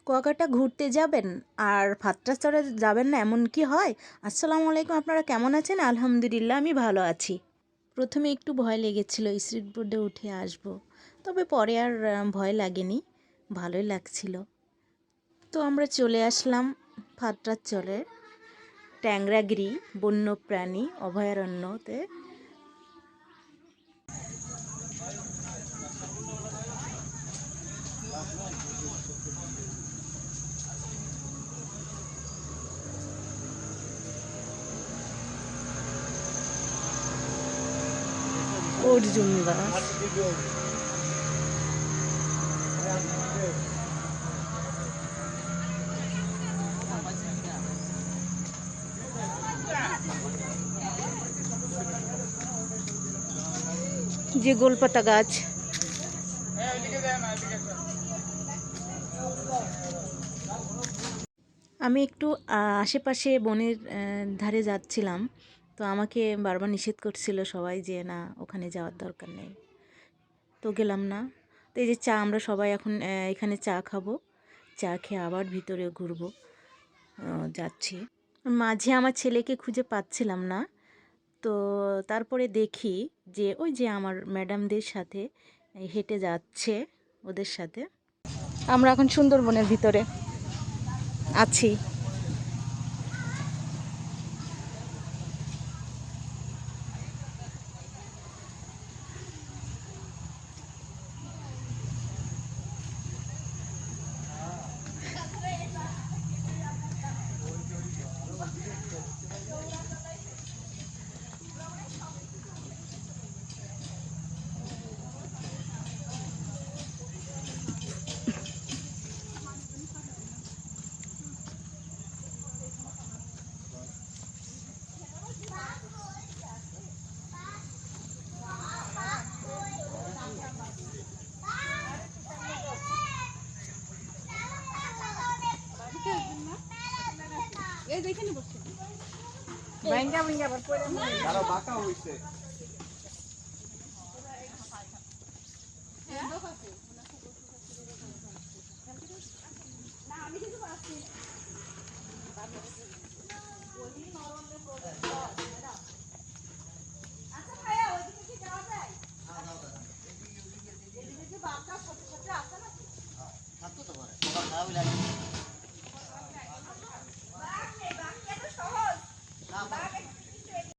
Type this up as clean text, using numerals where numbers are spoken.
কুয়াকাটা ঘুরতে যাবেন আর ভাতটা যাবেন না, এমন কি হয়? আসসালামু আলাইকুম, আপনারা কেমন আছেন? আলহামদুলিল্লাহ, আমি ভালো আছি। প্রথমে একটু ভয় লেগেছিল স্পিড বোটে উঠে আসব, তবে পরে আর ভয় লাগেনি, ভালোই লাগছিল। তো আমরা চলে আসলাম ভাতরাচলে ট্যাংরাগিরি বন্যপ্রাণী অভয়ারণ্যতে। অর্জুন গাছ, যে গোলপাতা গাছ। আমি একটু আশেপাশে বনের ধারে যাচ্ছিলাম, তো আমাকে বারবার নিষেধ করছিল সবাই যে না, ওখানে যাওয়ার দরকার নেই, তো গেলাম না। তো এই যে চা, আমরা সবাই এখন এখানে চা খাবো, চা খেয়ে আবার ভিতরে ঘুরবো যাচ্ছি। মাঝে আমার ছেলেকে খুঁজে পাচ্ছিলাম না, তো তারপরে দেখি যে ওই যে আমার ম্যাডামদের সাথে হেঁটে যাচ্ছে, ওদের সাথে। আমরা এখন সুন্দরবনের ভিতরে আছি। এই দেখেনি বসে ভাঙ্গা ভাঙ্গা আবার পড়ে আরো বাঁকা হইছে।